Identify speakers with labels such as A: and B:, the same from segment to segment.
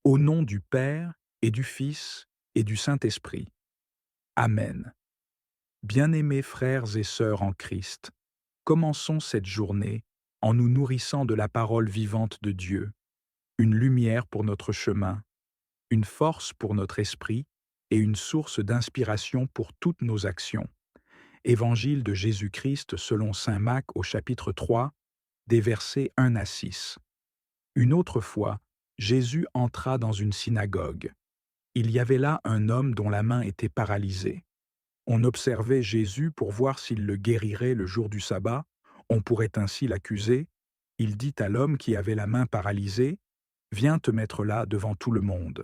A: Au nom du Père et du Fils et du Saint-Esprit. Amen. Bien-aimés frères et sœurs en Christ, commençons cette journée en nous nourrissant de la parole vivante de Dieu, une lumière pour notre chemin, une force pour notre esprit et une source d'inspiration pour toutes nos actions. Évangile de Jésus-Christ selon saint Mac au chapitre 3, des versets 1 à 6. Une autre fois, Jésus entra dans une synagogue. Il y avait là un homme dont la main était paralysée. On observait Jésus pour voir s'il le guérirait le jour du sabbat. On pourrait ainsi l'accuser. Il dit à l'homme qui avait la main paralysée, « Viens te mettre là devant tout le monde. »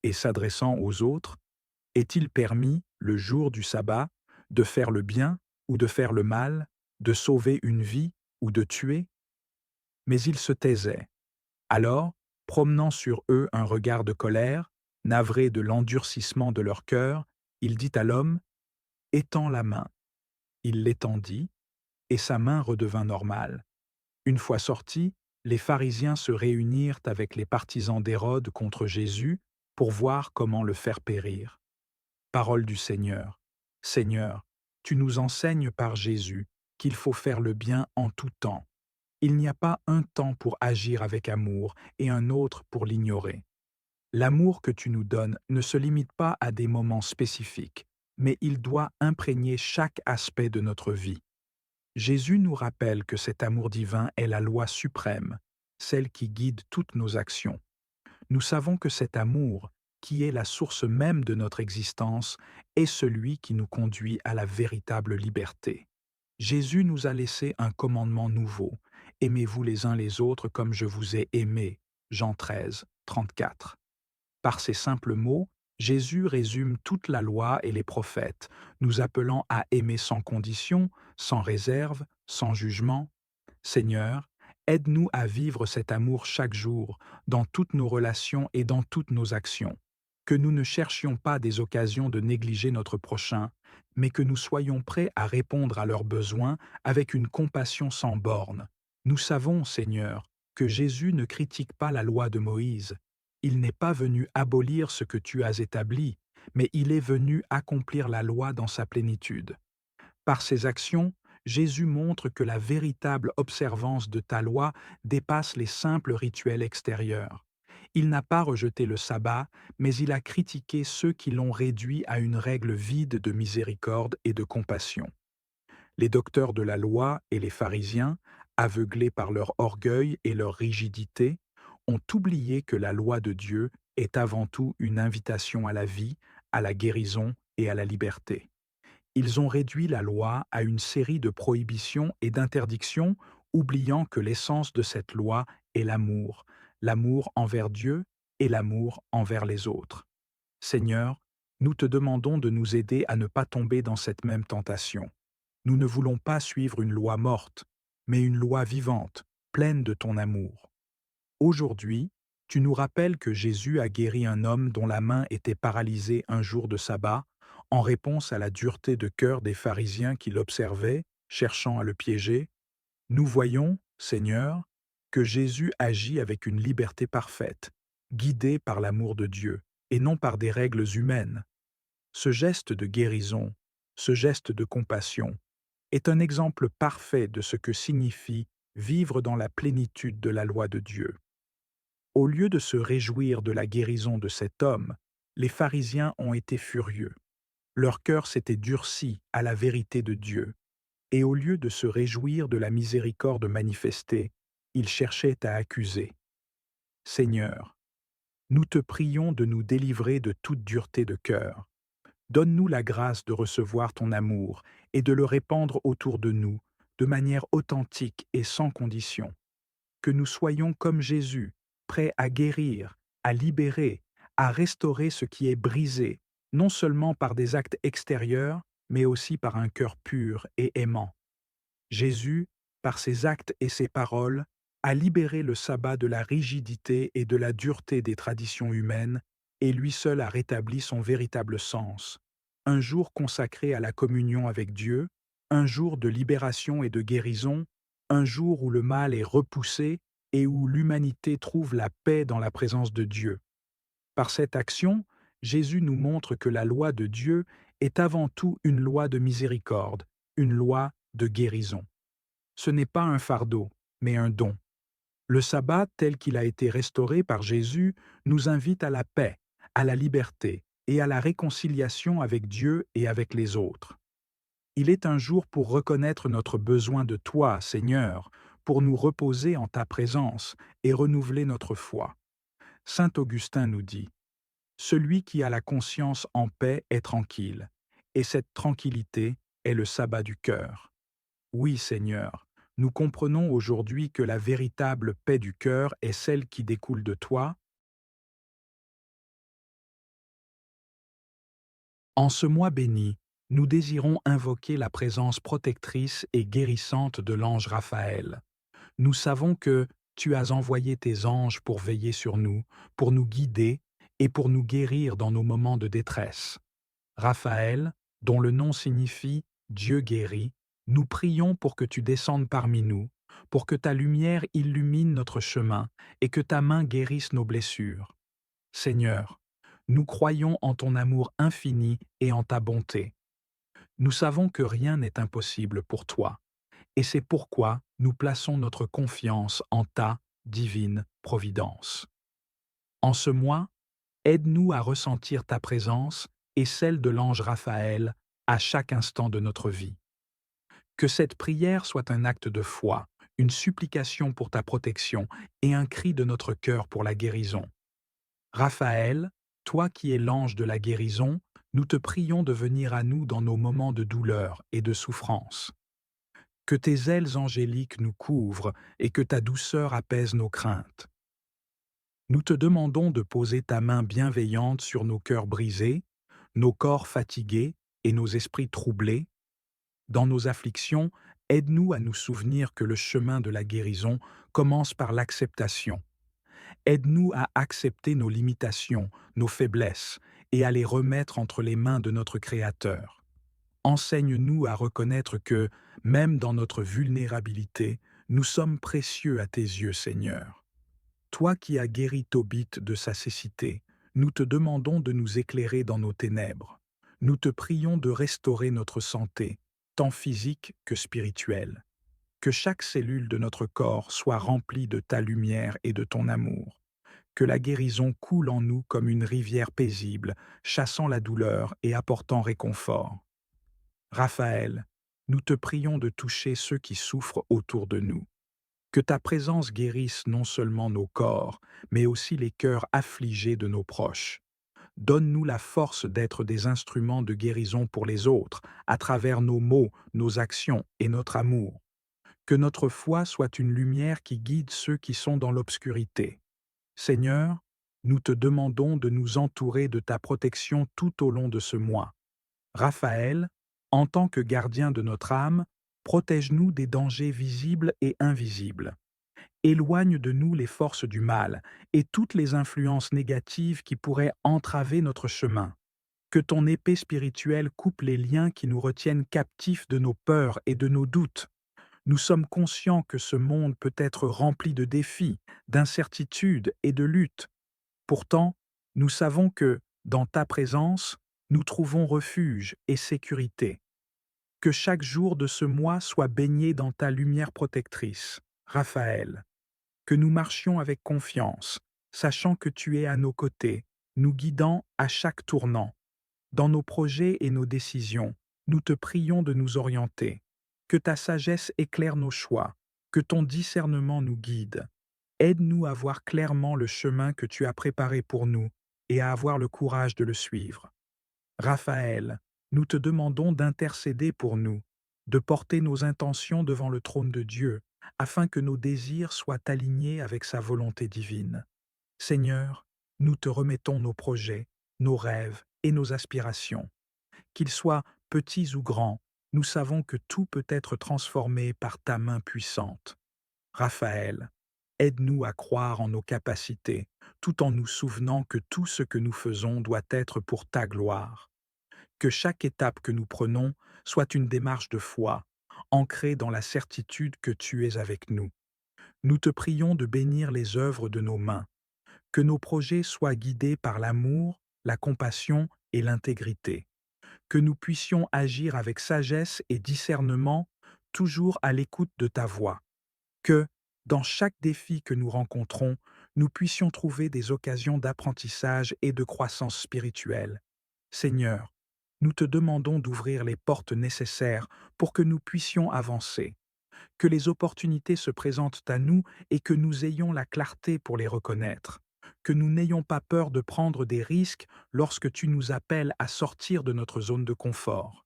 A: Et s'adressant aux autres, « Est-il permis, le jour du sabbat, de faire le bien ou de faire le mal, de sauver une vie ou de tuer ?» Mais ils se taisaient. Alors, promenant sur eux un regard de colère, navré de l'endurcissement de leur cœur, il dit à l'homme, « Étends la main. » Il l'étendit, et sa main redevint normale. Une fois sortis, les pharisiens se réunirent avec les partisans d'Hérode contre Jésus pour voir comment le faire périr. Parole du Seigneur. Seigneur, tu nous enseignes par Jésus qu'il faut faire le bien en tout temps. Il n'y a pas un temps pour agir avec amour et un autre pour l'ignorer. L'amour que tu nous donnes ne se limite pas à des moments spécifiques, mais il doit imprégner chaque aspect de notre vie. Jésus nous rappelle que cet amour divin est la loi suprême, celle qui guide toutes nos actions. Nous savons que cet amour, qui est la source même de notre existence, est celui qui nous conduit à la véritable liberté. Jésus nous a laissé un commandement nouveau. Aimez-vous les uns les autres comme je vous ai aimé. Jean 13, 34. Par ces simples mots, Jésus résume toute la loi et les prophètes, nous appelant à aimer sans condition, sans réserve, sans jugement. Seigneur, aide-nous à vivre cet amour chaque jour, dans toutes nos relations et dans toutes nos actions. Que nous ne cherchions pas des occasions de négliger notre prochain, mais que nous soyons prêts à répondre à leurs besoins avec une compassion sans bornes. Nous savons, Seigneur, que Jésus ne critique pas la loi de Moïse. Il n'est pas venu abolir ce que tu as établi, mais il est venu accomplir la loi dans sa plénitude. Par ses actions, Jésus montre que la véritable observance de ta loi dépasse les simples rituels extérieurs. Il n'a pas rejeté le sabbat, mais il a critiqué ceux qui l'ont réduit à une règle vide de miséricorde et de compassion. Les docteurs de la loi et les pharisiens, aveuglés par leur orgueil et leur rigidité, ont oublié que la loi de Dieu est avant tout une invitation à la vie, à la guérison et à la liberté. Ils ont réduit la loi à une série de prohibitions et d'interdictions, oubliant que l'essence de cette loi est l'amour envers Dieu et l'amour envers les autres. Seigneur, nous te demandons de nous aider à ne pas tomber dans cette même tentation. Nous ne voulons pas suivre une loi morte, mais une loi vivante, pleine de ton amour. Aujourd'hui, tu nous rappelles que Jésus a guéri un homme dont la main était paralysée un jour de sabbat, en réponse à la dureté de cœur des pharisiens qui l'observaient, cherchant à le piéger. Nous voyons, Seigneur, que Jésus agit avec une liberté parfaite, guidé par l'amour de Dieu, et non par des règles humaines. Ce geste de guérison, ce geste de compassion, est un exemple parfait de ce que signifie vivre dans la plénitude de la loi de Dieu. Au lieu de se réjouir de la guérison de cet homme, les pharisiens ont été furieux. Leur cœur s'était durci à la vérité de Dieu, et au lieu de se réjouir de la miséricorde manifestée, ils cherchaient à accuser. Seigneur, nous te prions de nous délivrer de toute dureté de cœur. Donne-nous la grâce de recevoir ton amour et de le répandre autour de nous, de manière authentique et sans condition. Que nous soyons comme Jésus, prêts à guérir, à libérer, à restaurer ce qui est brisé, non seulement par des actes extérieurs, mais aussi par un cœur pur et aimant. Jésus, par ses actes et ses paroles, a libéré le sabbat de la rigidité et de la dureté des traditions humaines, et lui seul a rétabli son véritable sens. Un jour consacré à la communion avec Dieu, un jour de libération et de guérison, un jour où le mal est repoussé et où l'humanité trouve la paix dans la présence de Dieu. Par cette action, Jésus nous montre que la loi de Dieu est avant tout une loi de miséricorde, une loi de guérison. Ce n'est pas un fardeau, mais un don. Le sabbat, tel qu'il a été restauré par Jésus, nous invite à la paix, à la liberté et à la réconciliation avec Dieu et avec les autres. Il est un jour pour reconnaître notre besoin de toi, Seigneur, pour nous reposer en ta présence et renouveler notre foi. Saint Augustin nous dit: celui qui a la conscience en paix est tranquille, et cette tranquillité est le sabbat du cœur. Oui, Seigneur, nous comprenons aujourd'hui que la véritable paix du cœur est celle qui découle de toi. En ce mois béni, nous désirons invoquer la présence protectrice et guérissante de l'ange Raphaël. Nous savons que tu as envoyé tes anges pour veiller sur nous, pour nous guider et pour nous guérir dans nos moments de détresse. Raphaël, dont le nom signifie Dieu guérit, nous prions pour que tu descendes parmi nous, pour que ta lumière illumine notre chemin et que ta main guérisse nos blessures. Seigneur, nous croyons en ton amour infini et en ta bonté. Nous savons que rien n'est impossible pour toi, et c'est pourquoi nous plaçons notre confiance en ta divine providence. En ce mois, aide-nous à ressentir ta présence et celle de l'ange Raphaël à chaque instant de notre vie. Que cette prière soit un acte de foi, une supplication pour ta protection et un cri de notre cœur pour la guérison. Raphaël, toi qui es l'ange de la guérison, nous te prions de venir à nous dans nos moments de douleur et de souffrance. Que tes ailes angéliques nous couvrent et que ta douceur apaise nos craintes. Nous te demandons de poser ta main bienveillante sur nos cœurs brisés, nos corps fatigués et nos esprits troublés. Dans nos afflictions, aide-nous à nous souvenir que le chemin de la guérison commence par l'acceptation. Aide-nous à accepter nos limitations, nos faiblesses, et à les remettre entre les mains de notre Créateur. Enseigne-nous à reconnaître que, même dans notre vulnérabilité, nous sommes précieux à tes yeux, Seigneur. Toi qui as guéri Tobit de sa cécité, nous te demandons de nous éclairer dans nos ténèbres. Nous te prions de restaurer notre santé, tant physique que spirituelle. Que chaque cellule de notre corps soit remplie de ta lumière et de ton amour. Que la guérison coule en nous comme une rivière paisible, chassant la douleur et apportant réconfort. Raphaël, nous te prions de toucher ceux qui souffrent autour de nous. Que ta présence guérisse non seulement nos corps, mais aussi les cœurs affligés de nos proches. Donne-nous la force d'être des instruments de guérison pour les autres, à travers nos mots, nos actions et notre amour. Que notre foi soit une lumière qui guide ceux qui sont dans l'obscurité. Seigneur, nous te demandons de nous entourer de ta protection tout au long de ce mois. Raphaël, en tant que gardien de notre âme, protège-nous des dangers visibles et invisibles. Éloigne de nous les forces du mal et toutes les influences négatives qui pourraient entraver notre chemin. Que ton épée spirituelle coupe les liens qui nous retiennent captifs de nos peurs et de nos doutes. Nous sommes conscients que ce monde peut être rempli de défis, d'incertitudes et de luttes. Pourtant, nous savons que, dans ta présence, nous trouvons refuge et sécurité. Que chaque jour de ce mois soit baigné dans ta lumière protectrice, Raphaël. Que nous marchions avec confiance, sachant que tu es à nos côtés, nous guidant à chaque tournant. Dans nos projets et nos décisions, nous te prions de nous orienter. Que ta sagesse éclaire nos choix, que ton discernement nous guide. Aide-nous à voir clairement le chemin que tu as préparé pour nous et à avoir le courage de le suivre. Raphaël, nous te demandons d'intercéder pour nous, de porter nos intentions devant le trône de Dieu, afin que nos désirs soient alignés avec sa volonté divine. Seigneur, nous te remettons nos projets, nos rêves et nos aspirations. Qu'ils soient petits ou grands, nous savons que tout peut être transformé par ta main puissante. Raphaël, aide-nous à croire en nos capacités, tout en nous souvenant que tout ce que nous faisons doit être pour ta gloire. Que chaque étape que nous prenons soit une démarche de foi, ancrée dans la certitude que tu es avec nous. Nous te prions de bénir les œuvres de nos mains, Que nos projets soient guidés par l'amour, la compassion et l'intégrité. Que nous puissions agir avec sagesse et discernement, toujours à l'écoute de ta voix. Que, dans chaque défi que nous rencontrons, nous puissions trouver des occasions d'apprentissage et de croissance spirituelle. Seigneur, nous te demandons d'ouvrir les portes nécessaires pour que nous puissions avancer, que les opportunités se présentent à nous et que nous ayons la clarté pour les reconnaître, que nous n'ayons pas peur de prendre des risques lorsque tu nous appelles à sortir de notre zone de confort.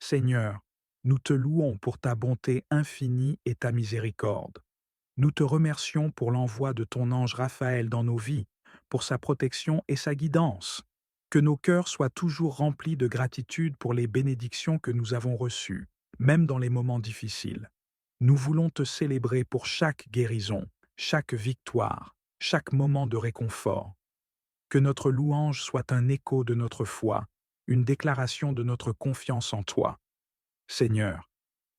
A: Seigneur, nous te louons pour ta bonté infinie et ta miséricorde. Nous te remercions pour l'envoi de ton ange Raphaël dans nos vies, pour sa protection et sa guidance. Que nos cœurs soient toujours remplis de gratitude pour les bénédictions que nous avons reçues, même dans les moments difficiles. Nous voulons te célébrer pour chaque guérison, chaque victoire, chaque moment de réconfort. Que notre louange soit un écho de notre foi, une déclaration de notre confiance en toi. Seigneur,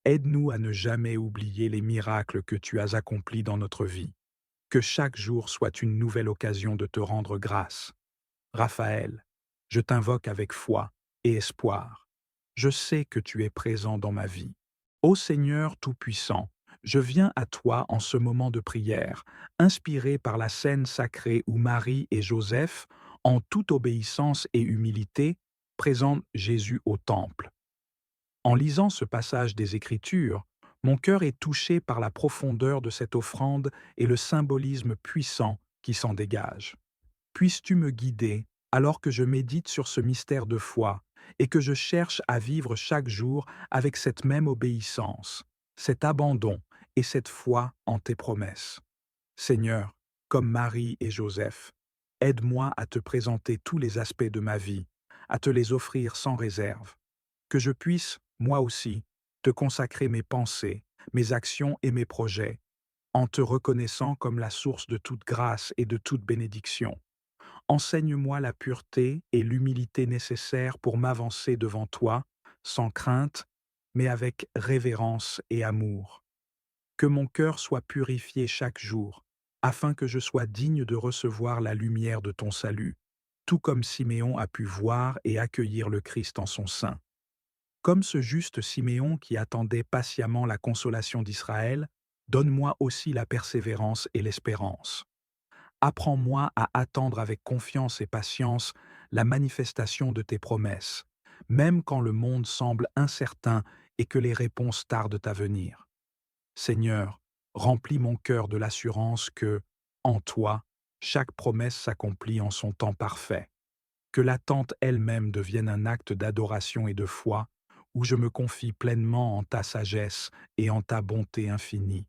A: aide-nous à ne jamais oublier les miracles que tu as accomplis dans notre vie. Que chaque jour soit une nouvelle occasion de te rendre grâce. Raphaël, je t'invoque avec foi et espoir. Je sais que tu es présent dans ma vie. Ô Seigneur Tout-Puissant, je viens à toi en ce moment de prière, inspiré par la scène sacrée où Marie et Joseph, en toute obéissance et humilité, présentent Jésus au temple. En lisant ce passage des Écritures, mon cœur est touché par la profondeur de cette offrande et le symbolisme puissant qui s'en dégage. Puisses-tu me guider alors que je médite sur ce mystère de foi et que je cherche à vivre chaque jour avec cette même obéissance, cet abandon et cette foi en tes promesses. Seigneur, comme Marie et Joseph, aide-moi à te présenter tous les aspects de ma vie, à te les offrir sans réserve. Que je puisse, moi aussi, te consacrer mes pensées, mes actions et mes projets, en te reconnaissant comme la source de toute grâce et de toute bénédiction. Enseigne-moi la pureté et l'humilité nécessaires pour m'avancer devant toi, sans crainte, mais avec révérence et amour. Que mon cœur soit purifié chaque jour, afin que je sois digne de recevoir la lumière de ton salut, tout comme Siméon a pu voir et accueillir le Christ en son sein. Comme ce juste Siméon qui attendait patiemment la consolation d'Israël, donne-moi aussi la persévérance et l'espérance. Apprends-moi à attendre avec confiance et patience la manifestation de tes promesses, même quand le monde semble incertain et que les réponses tardent à venir. Seigneur, remplis mon cœur de l'assurance que, en toi, chaque promesse s'accomplit en son temps parfait. Que l'attente elle-même devienne un acte d'adoration et de foi, où je me confie pleinement en ta sagesse et en ta bonté infinie.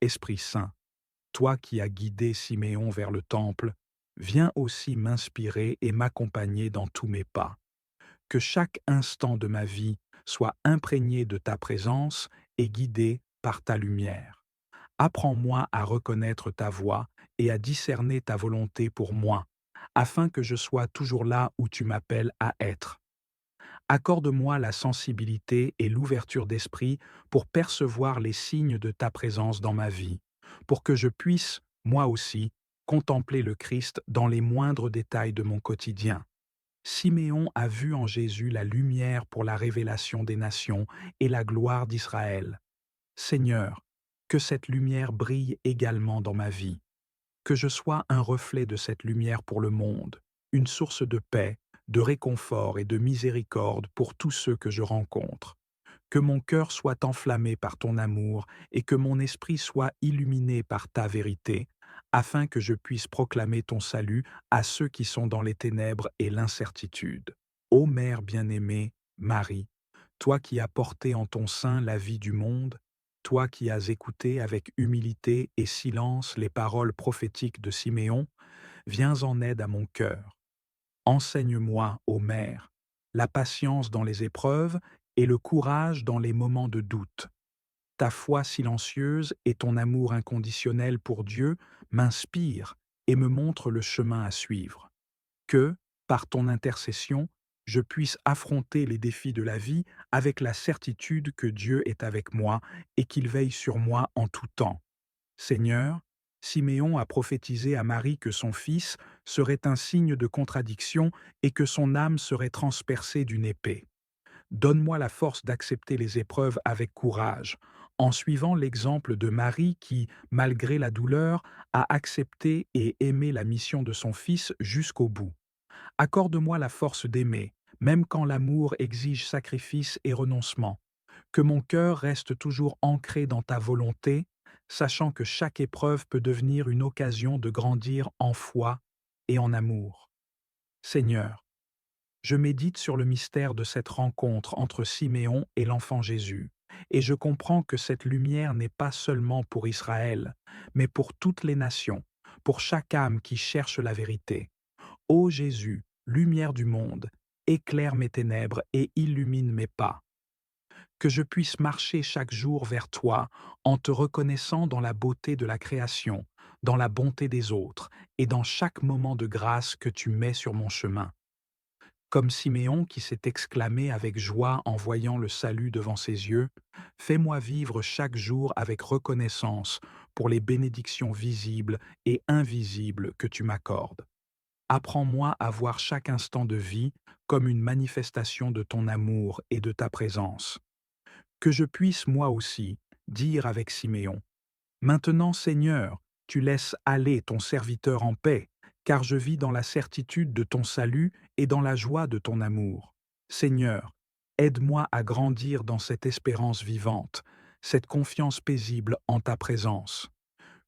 A: Esprit Saint, toi qui as guidé Siméon vers le temple, viens aussi m'inspirer et m'accompagner dans tous mes pas. Que chaque instant de ma vie soit imprégné de ta présence et guidé par ta lumière. Apprends-moi à reconnaître ta voix et à discerner ta volonté pour moi, afin que je sois toujours là où tu m'appelles à être. Accorde-moi la sensibilité et l'ouverture d'esprit pour percevoir les signes de ta présence dans ma vie, pour que je puisse, moi aussi, contempler le Christ dans les moindres détails de mon quotidien. Siméon a vu en Jésus la lumière pour la révélation des nations et la gloire d'Israël. Seigneur, que cette lumière brille également dans ma vie, que je sois un reflet de cette lumière pour le monde, une source de paix, de réconfort et de miséricorde pour tous ceux que je rencontre. Que mon cœur soit enflammé par ton amour et que mon esprit soit illuminé par ta vérité, afin que je puisse proclamer ton salut à ceux qui sont dans les ténèbres et l'incertitude. Ô Mère bien-aimée, Marie, toi qui as porté en ton sein la vie du monde, toi qui as écouté avec humilité et silence les paroles prophétiques de Siméon, viens en aide à mon cœur. Enseigne-moi, ô Mère, la patience dans les épreuves et le courage dans les moments de doute. Ta foi silencieuse et ton amour inconditionnel pour Dieu m'inspirent et me montrent le chemin à suivre. Que, par ton intercession, je puisse affronter les défis de la vie avec la certitude que Dieu est avec moi et qu'il veille sur moi en tout temps. Seigneur, Siméon a prophétisé à Marie que son fils serait un signe de contradiction et que son âme serait transpercée d'une épée. Donne-moi la force d'accepter les épreuves avec courage, en suivant l'exemple de Marie qui, malgré la douleur, a accepté et aimé la mission de son fils jusqu'au bout. Accorde-moi la force d'aimer, même quand l'amour exige sacrifice et renoncement. Que mon cœur reste toujours ancré dans ta volonté, sachant que chaque épreuve peut devenir une occasion de grandir en foi et en amour. Seigneur, je médite sur le mystère de cette rencontre entre Siméon et l'enfant Jésus, et je comprends que cette lumière n'est pas seulement pour Israël, mais pour toutes les nations, pour chaque âme qui cherche la vérité. Ô Jésus, lumière du monde, éclaire mes ténèbres et illumine mes pas. Que je puisse marcher chaque jour vers toi en te reconnaissant dans la beauté de la création, dans la bonté des autres et dans chaque moment de grâce que tu mets sur mon chemin. Comme Siméon qui s'est exclamé avec joie en voyant le salut devant ses yeux, fais-moi vivre chaque jour avec reconnaissance pour les bénédictions visibles et invisibles que tu m'accordes. Apprends-moi à voir chaque instant de vie comme une manifestation de ton amour et de ta présence. Que je puisse moi aussi dire avec Siméon, maintenant Seigneur, tu laisses aller ton serviteur en paix, car je vis dans la certitude de ton salut et dans la joie de ton amour. Seigneur, aide-moi à grandir dans cette espérance vivante, cette confiance paisible en ta présence.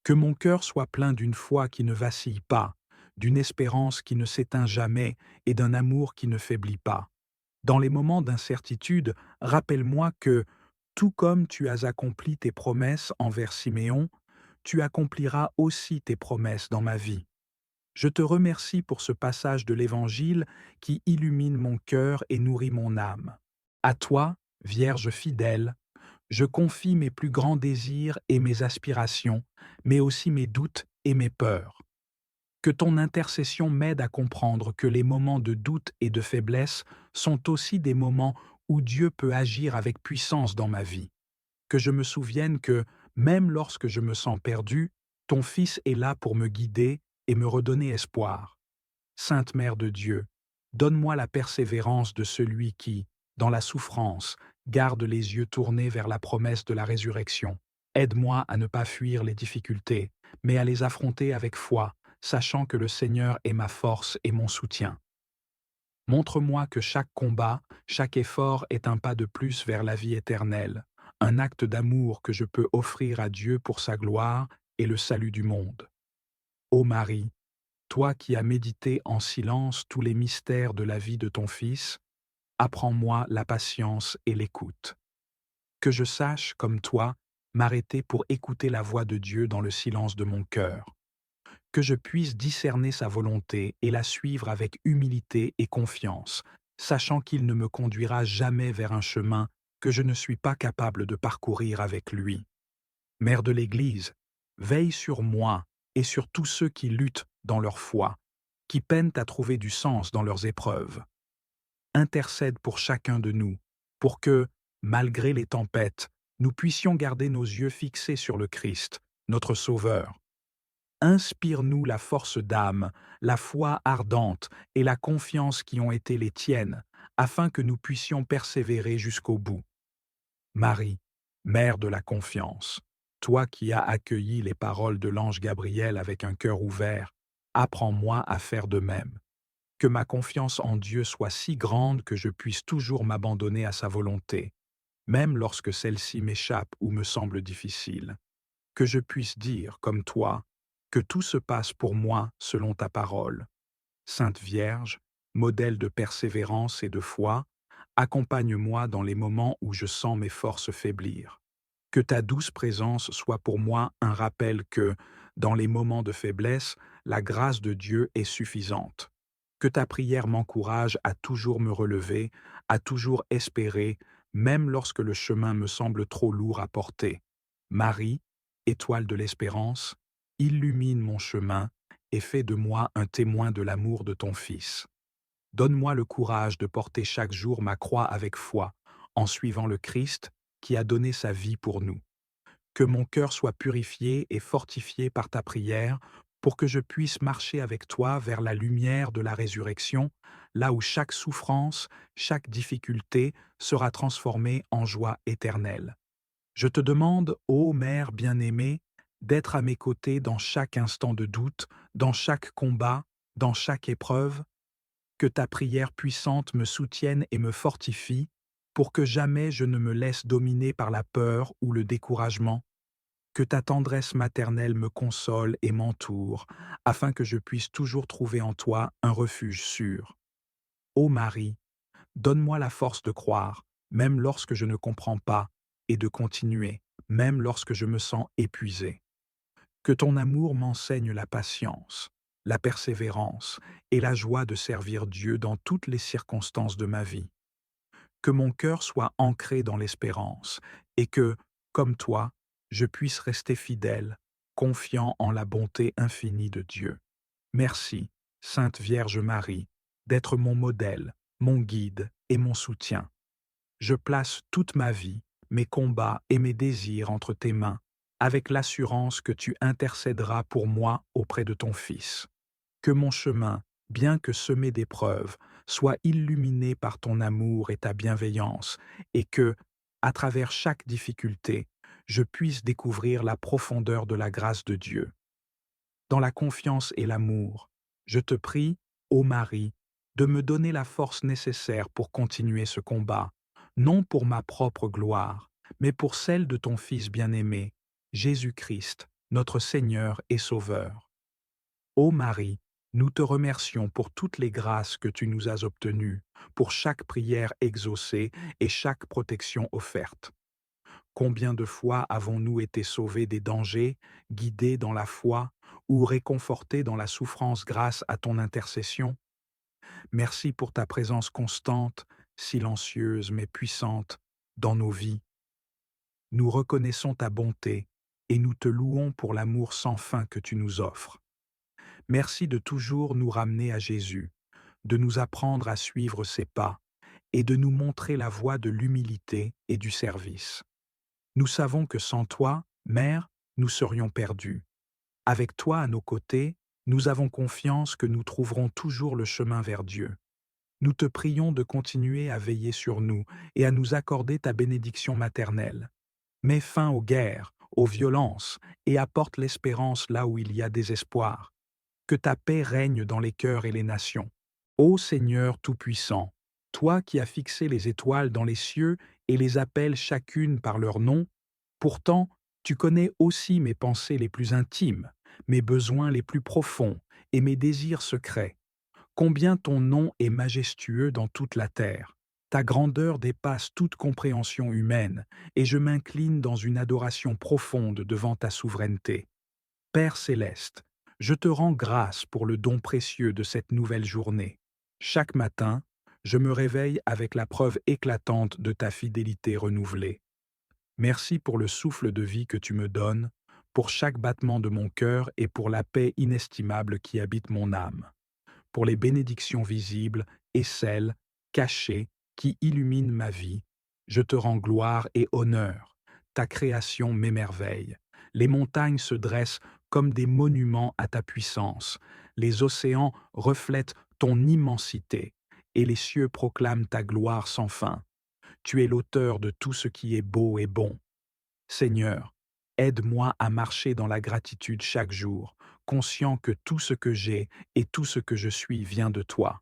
A: Que mon cœur soit plein d'une foi qui ne vacille pas, d'une espérance qui ne s'éteint jamais et d'un amour qui ne faiblit pas. Dans les moments d'incertitude, rappelle-moi que, tout comme tu as accompli tes promesses envers Siméon, tu accompliras aussi tes promesses dans ma vie. Je te remercie pour ce passage de l'Évangile qui illumine mon cœur et nourrit mon âme. À toi, Vierge fidèle, je confie mes plus grands désirs et mes aspirations, mais aussi mes doutes et mes peurs. Que ton intercession m'aide à comprendre que les moments de doute et de faiblesse sont aussi des moments où Dieu peut agir avec puissance dans ma vie. Que je me souvienne que, même lorsque je me sens perdu, ton Fils est là pour me guider et me redonner espoir. Sainte Mère de Dieu, donne-moi la persévérance de celui qui, dans la souffrance, garde les yeux tournés vers la promesse de la résurrection. Aide-moi à ne pas fuir les difficultés, mais à les affronter avec foi, sachant que le Seigneur est ma force et mon soutien. Montre-moi que chaque combat, chaque effort est un pas de plus vers la vie éternelle, un acte d'amour que je peux offrir à Dieu pour sa gloire et le salut du monde. Ô Marie, toi qui as médité en silence tous les mystères de la vie de ton Fils, apprends-moi la patience et l'écoute. Que je sache, comme toi, m'arrêter pour écouter la voix de Dieu dans le silence de mon cœur. Que je puisse discerner sa volonté et la suivre avec humilité et confiance, sachant qu'il ne me conduira jamais vers un chemin que je ne suis pas capable de parcourir avec lui. Mère de l'Église, veille sur moi et sur tous ceux qui luttent dans leur foi, qui peinent à trouver du sens dans leurs épreuves. Intercède pour chacun de nous, pour que, malgré les tempêtes, nous puissions garder nos yeux fixés sur le Christ, notre Sauveur. Inspire-nous la force d'âme, la foi ardente et la confiance qui ont été les tiennes, afin que nous puissions persévérer jusqu'au bout. Marie, Mère de la confiance, toi qui as accueilli les paroles de l'ange Gabriel avec un cœur ouvert, apprends-moi à faire de même. Que ma confiance en Dieu soit si grande que je puisse toujours m'abandonner à sa volonté, même lorsque celle-ci m'échappe ou me semble difficile. Que je puisse dire, comme toi, que tout se passe pour moi selon ta parole. Sainte Vierge, modèle de persévérance et de foi, accompagne-moi dans les moments où je sens mes forces faiblir. Que ta douce présence soit pour moi un rappel que, dans les moments de faiblesse, la grâce de Dieu est suffisante. Que ta prière m'encourage à toujours me relever, à toujours espérer, même lorsque le chemin me semble trop lourd à porter. Marie, étoile de l'espérance, illumine mon chemin et fais de moi un témoin de l'amour de ton Fils. Donne-moi le courage de porter chaque jour ma croix avec foi, en suivant le Christ qui a donné sa vie pour nous. Que mon cœur soit purifié et fortifié par ta prière, pour que je puisse marcher avec toi vers la lumière de la résurrection, là où chaque souffrance, chaque difficulté sera transformée en joie éternelle. Je te demande, ô Mère bien-aimée, d'être à mes côtés dans chaque instant de doute, dans chaque combat, dans chaque épreuve, que ta prière puissante me soutienne et me fortifie, pour que jamais je ne me laisse dominer par la peur ou le découragement, que ta tendresse maternelle me console et m'entoure, afin que je puisse toujours trouver en toi un refuge sûr. Ô Marie, donne-moi la force de croire, même lorsque je ne comprends pas, et de continuer, même lorsque je me sens épuisé. Que ton amour m'enseigne la patience, la persévérance et la joie de servir Dieu dans toutes les circonstances de ma vie. Que mon cœur soit ancré dans l'espérance et que, comme toi, je puisse rester fidèle, confiant en la bonté infinie de Dieu. Merci, Sainte Vierge Marie, d'être mon modèle, mon guide et mon soutien. Je place toute ma vie, mes combats et mes désirs entre tes mains, avec l'assurance que tu intercéderas pour moi auprès de ton Fils. Que mon chemin, bien que semé d'épreuves, soit illuminé par ton amour et ta bienveillance, et que, à travers chaque difficulté, je puisse découvrir la profondeur de la grâce de Dieu. Dans la confiance et l'amour, je te prie, ô Marie, de me donner la force nécessaire pour continuer ce combat, non pour ma propre gloire, mais pour celle de ton Fils bien-aimé, Jésus-Christ, notre Seigneur et Sauveur. Ô Marie, nous te remercions pour toutes les grâces que tu nous as obtenues, pour chaque prière exaucée et chaque protection offerte. Combien de fois avons-nous été sauvés des dangers, guidés dans la foi ou réconfortés dans la souffrance grâce à ton intercession? Merci pour ta présence constante, silencieuse mais puissante, dans nos vies. Nous reconnaissons ta bonté et nous te louons pour l'amour sans fin que tu nous offres. Merci de toujours nous ramener à Jésus, de nous apprendre à suivre ses pas et de nous montrer la voie de l'humilité et du service. Nous savons que sans toi, Mère, nous serions perdus. Avec toi à nos côtés, nous avons confiance que nous trouverons toujours le chemin vers Dieu. Nous te prions de continuer à veiller sur nous et à nous accorder ta bénédiction maternelle. Mets fin aux guerres, aux violences et apporte l'espérance là où il y a désespoir. Que ta paix règne dans les cœurs et les nations. Ô Seigneur Tout-Puissant, toi qui as fixé les étoiles dans les cieux et les appelles chacune par leur nom, pourtant tu connais aussi mes pensées les plus intimes, mes besoins les plus profonds et mes désirs secrets. Combien ton nom est majestueux dans toute la terre. Ta grandeur dépasse toute compréhension humaine, et je m'incline dans une adoration profonde devant ta souveraineté. Père céleste, je te rends grâce pour le don précieux de cette nouvelle journée. Chaque matin, je me réveille avec la preuve éclatante de ta fidélité renouvelée. Merci pour le souffle de vie que tu me donnes, pour chaque battement de mon cœur et pour la paix inestimable qui habite mon âme. Pour les bénédictions visibles et celles, cachées, qui illuminent ma vie, je te rends gloire et honneur. Ta création m'émerveille. Les montagnes se dressent comme des monuments à ta puissance. Les océans reflètent ton immensité, et les cieux proclament ta gloire sans fin. Tu es l'auteur de tout ce qui est beau et bon. Seigneur, aide-moi à marcher dans la gratitude chaque jour, conscient que tout ce que j'ai et tout ce que je suis vient de toi.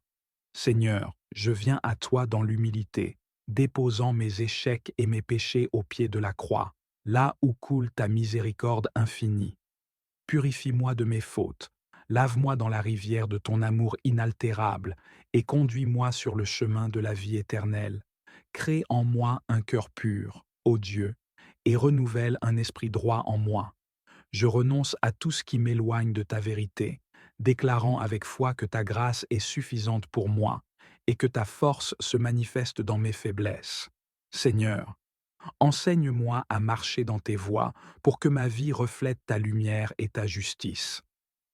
A: Seigneur, je viens à toi dans l'humilité, déposant mes échecs et mes péchés au pied de la croix, là où coule ta miséricorde infinie. Purifie-moi de mes fautes, lave-moi dans la rivière de ton amour inaltérable et conduis-moi sur le chemin de la vie éternelle. Crée en moi un cœur pur, ô Dieu, et renouvelle un esprit droit en moi. Je renonce à tout ce qui m'éloigne de ta vérité, déclarant avec foi que ta grâce est suffisante pour moi et que ta force se manifeste dans mes faiblesses. Seigneur, enseigne-moi à marcher dans tes voies pour que ma vie reflète ta lumière et ta justice.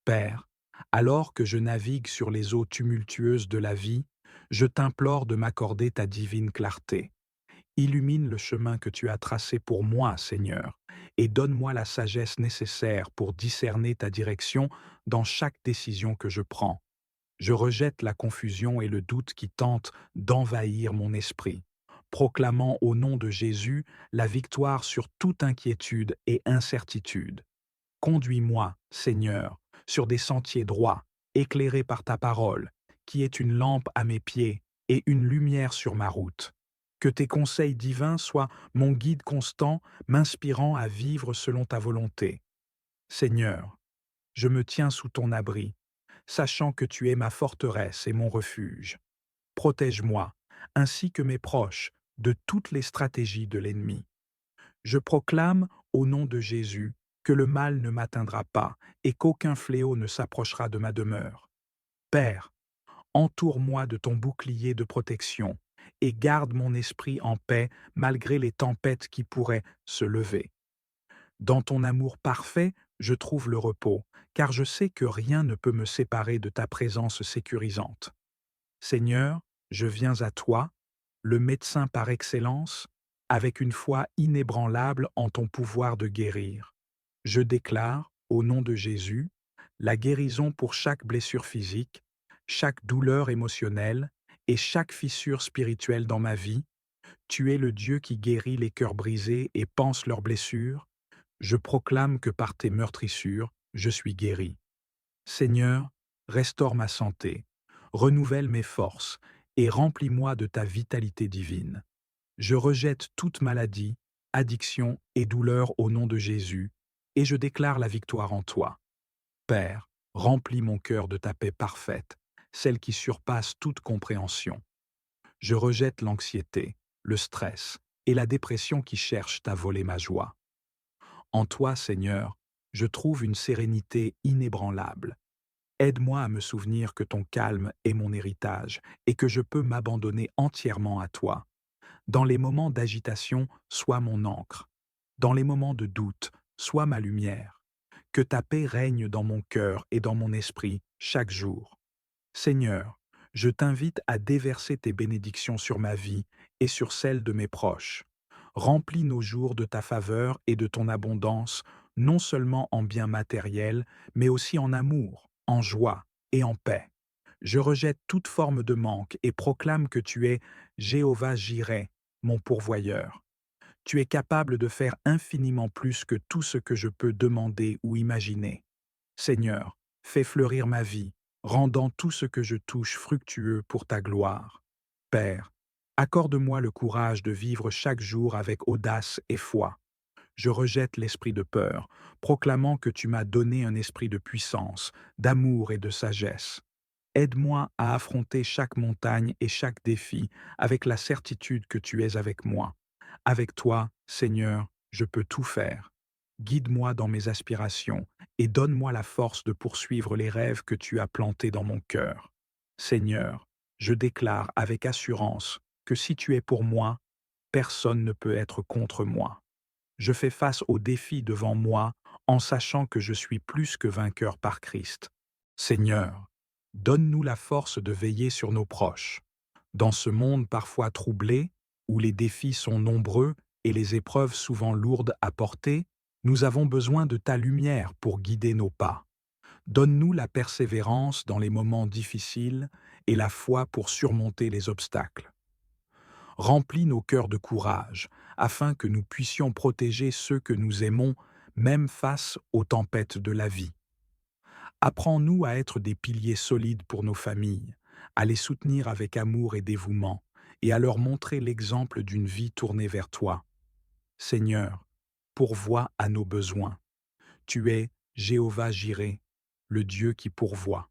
A: Père, alors que je navigue sur les eaux tumultueuses de la vie, je t'implore de m'accorder ta divine clarté. Illumine le chemin que tu as tracé pour moi, Seigneur, et donne-moi la sagesse nécessaire pour discerner ta direction dans chaque décision que je prends. Je rejette la confusion et le doute qui tentent d'envahir mon esprit, proclamant au nom de Jésus la victoire sur toute inquiétude et incertitude. Conduis-moi, Seigneur, sur des sentiers droits, éclairés par ta parole, qui est une lampe à mes pieds et une lumière sur ma route. Que tes conseils divins soient mon guide constant, m'inspirant à vivre selon ta volonté. Seigneur, je me tiens sous ton abri, sachant que tu es ma forteresse et mon refuge. Protège-moi, ainsi que mes proches, de toutes les stratégies de l'ennemi. Je proclame, au nom de Jésus, que le mal ne m'atteindra pas et qu'aucun fléau ne s'approchera de ma demeure. Père, entoure-moi de ton bouclier de protection et garde mon esprit en paix malgré les tempêtes qui pourraient se lever. Dans ton amour parfait, je trouve le repos, car je sais que rien ne peut me séparer de ta présence sécurisante. Seigneur, je viens à toi, le médecin par excellence, avec une foi inébranlable en ton pouvoir de guérir. Je déclare, au nom de Jésus, la guérison pour chaque blessure physique, chaque douleur émotionnelle et chaque fissure spirituelle dans ma vie. Tu es le Dieu qui guérit les cœurs brisés et panse leurs blessures. Je proclame que par tes meurtrissures, je suis guéri. Seigneur, restaure ma santé, renouvelle mes forces et remplis-moi de ta vitalité divine. Je rejette toute maladie, addiction et douleur au nom de Jésus, et je déclare la victoire en toi. Père, remplis mon cœur de ta paix parfaite, celle qui surpasse toute compréhension. Je rejette l'anxiété, le stress et la dépression qui cherchent à voler ma joie. En toi, Seigneur, je trouve une sérénité inébranlable. Aide-moi à me souvenir que ton calme est mon héritage et que je peux m'abandonner entièrement à toi. Dans les moments d'agitation, sois mon ancre. Dans les moments de doute, sois ma lumière. Que ta paix règne dans mon cœur et dans mon esprit chaque jour. Seigneur, je t'invite à déverser tes bénédictions sur ma vie et sur celle de mes proches. Remplis nos jours de ta faveur et de ton abondance, non seulement en biens matériels, mais aussi en amour, en joie et en paix. Je rejette toute forme de manque et proclame que tu es Jéhovah Jireh, mon pourvoyeur. Tu es capable de faire infiniment plus que tout ce que je peux demander ou imaginer. Seigneur, fais fleurir ma vie, rendant tout ce que je touche fructueux pour ta gloire. Père, accorde-moi le courage de vivre chaque jour avec audace et foi. Je rejette l'esprit de peur, proclamant que tu m'as donné un esprit de puissance, d'amour et de sagesse. Aide-moi à affronter chaque montagne et chaque défi avec la certitude que tu es avec moi. Avec toi, Seigneur, je peux tout faire. Guide-moi dans mes aspirations et donne-moi la force de poursuivre les rêves que tu as plantés dans mon cœur. Seigneur, je déclare avec assurance que si tu es pour moi, personne ne peut être contre moi. Je fais face aux défis devant moi en sachant que je suis plus que vainqueur par Christ. Seigneur, donne-nous la force de veiller sur nos proches. Dans ce monde parfois troublé, où les défis sont nombreux et les épreuves souvent lourdes à porter, nous avons besoin de ta lumière pour guider nos pas. Donne-nous la persévérance dans les moments difficiles et la foi pour surmonter les obstacles. Remplis nos cœurs de courage, afin que nous puissions protéger ceux que nous aimons, même face aux tempêtes de la vie. Apprends-nous à être des piliers solides pour nos familles, à les soutenir avec amour et dévouement, et à leur montrer l'exemple d'une vie tournée vers toi. Seigneur, pourvois à nos besoins. Tu es Jéhovah Jireh, le Dieu qui pourvoit.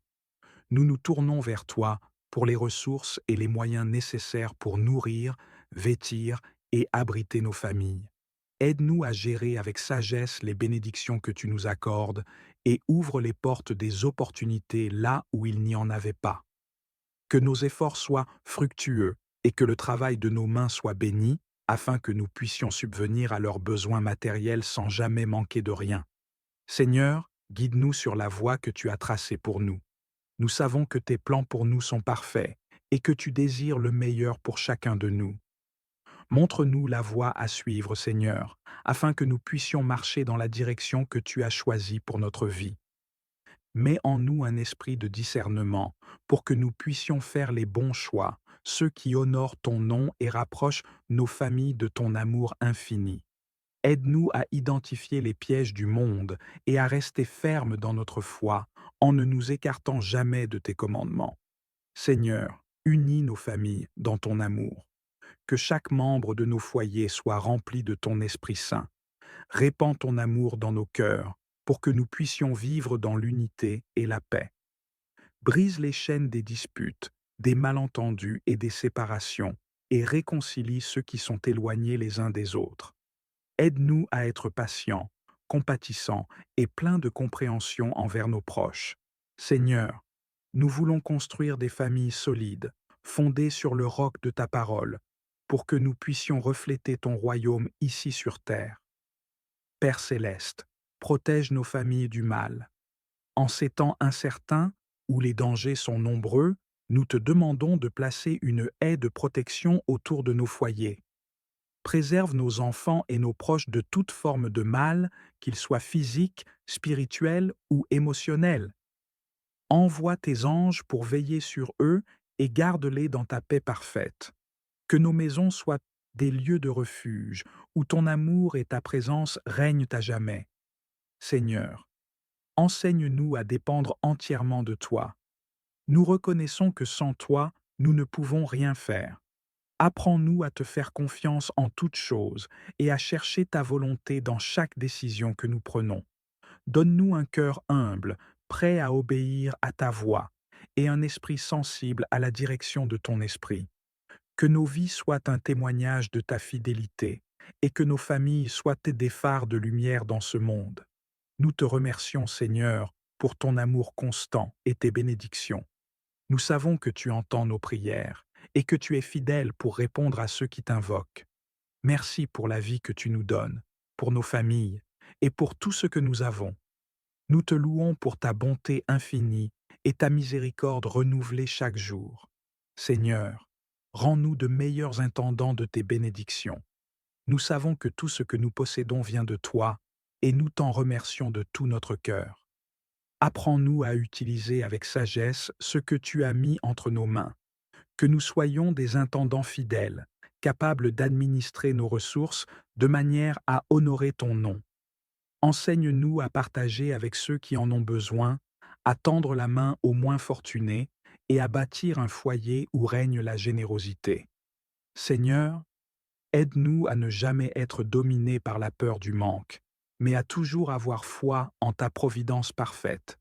A: Nous nous tournons vers toi pour les ressources et les moyens nécessaires pour nourrir, vêtir et abriter nos familles. Aide-nous à gérer avec sagesse les bénédictions que tu nous accordes et ouvre les portes des opportunités là où il n'y en avait pas. Que nos efforts soient fructueux et que le travail de nos mains soit béni, afin que nous puissions subvenir à leurs besoins matériels sans jamais manquer de rien. Seigneur, guide-nous sur la voie que tu as tracée pour nous. Nous savons que tes plans pour nous sont parfaits et que tu désires le meilleur pour chacun de nous. Montre-nous la voie à suivre, Seigneur, afin que nous puissions marcher dans la direction que tu as choisie pour notre vie. Mets en nous un esprit de discernement pour que nous puissions faire les bons choix, ceux qui honorent ton nom et rapprochent nos familles de ton amour infini. Aide-nous à identifier les pièges du monde et à rester fermes dans notre foi en ne nous écartant jamais de tes commandements. Seigneur, unis nos familles dans ton amour. Que chaque membre de nos foyers soit rempli de ton Esprit Saint. Répands ton amour dans nos cœurs pour que nous puissions vivre dans l'unité et la paix. Brise les chaînes des disputes, des malentendus et des séparations et réconcilie ceux qui sont éloignés les uns des autres. Aide-nous à être patients, compatissants et pleins de compréhension envers nos proches. Seigneur, nous voulons construire des familles solides, fondées sur le roc de ta parole, pour que nous puissions refléter ton royaume ici sur terre. Père céleste, protège nos familles du mal. En ces temps incertains, où les dangers sont nombreux, nous te demandons de placer une haie de protection autour de nos foyers. Préserve nos enfants et nos proches de toute forme de mal, qu'il soit physique, spirituel ou émotionnel. Envoie tes anges pour veiller sur eux et garde-les dans ta paix parfaite. Que nos maisons soient des lieux de refuge, où ton amour et ta présence règnent à jamais. Seigneur, enseigne-nous à dépendre entièrement de toi. Nous reconnaissons que sans toi, nous ne pouvons rien faire. Apprends-nous à te faire confiance en toutes choses et à chercher ta volonté dans chaque décision que nous prenons. Donne-nous un cœur humble, prêt à obéir à ta voix, et un esprit sensible à la direction de ton esprit. Que nos vies soient un témoignage de ta fidélité, et que nos familles soient des phares de lumière dans ce monde. Nous te remercions, Seigneur, pour ton amour constant et tes bénédictions. Nous savons que tu entends nos prières et que tu es fidèle pour répondre à ceux qui t'invoquent. Merci pour la vie que tu nous donnes, pour nos familles et pour tout ce que nous avons. Nous te louons pour ta bonté infinie et ta miséricorde renouvelée chaque jour. Seigneur, rends-nous de meilleurs intendants de tes bénédictions. Nous savons que tout ce que nous possédons vient de toi et nous t'en remercions de tout notre cœur. Apprends-nous à utiliser avec sagesse ce que tu as mis entre nos mains. Que nous soyons des intendants fidèles, capables d'administrer nos ressources de manière à honorer ton nom. Enseigne-nous à partager avec ceux qui en ont besoin, à tendre la main aux moins fortunés et à bâtir un foyer où règne la générosité. Seigneur, aide-nous à ne jamais être dominés par la peur du manque, mais à toujours avoir foi en ta providence parfaite.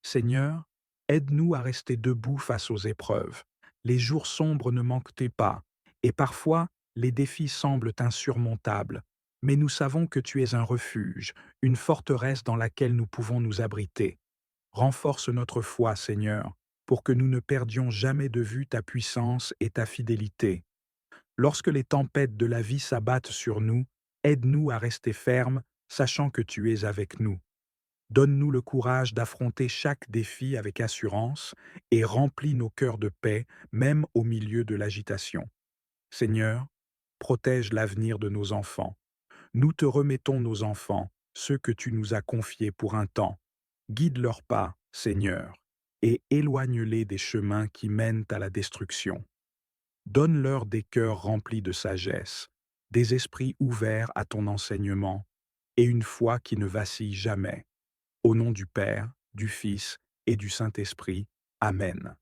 A: Seigneur, aide-nous à rester debout face aux épreuves. Les jours sombres ne manquent pas, et parfois les défis semblent insurmontables, mais nous savons que tu es un refuge, une forteresse dans laquelle nous pouvons nous abriter. Renforce notre foi, Seigneur, pour que nous ne perdions jamais de vue ta puissance et ta fidélité. Lorsque les tempêtes de la vie s'abattent sur nous, aide-nous à rester fermes, sachant que tu es avec nous. Donne-nous le courage d'affronter chaque défi avec assurance et remplis nos cœurs de paix, même au milieu de l'agitation. Seigneur, protège l'avenir de nos enfants. Nous te remettons nos enfants, ceux que tu nous as confiés pour un temps. Guide leurs pas, Seigneur, et éloigne-les des chemins qui mènent à la destruction. Donne-leur des cœurs remplis de sagesse, des esprits ouverts à ton enseignement, et une foi qui ne vacille jamais. Au nom du Père, du Fils et du Saint-Esprit. Amen.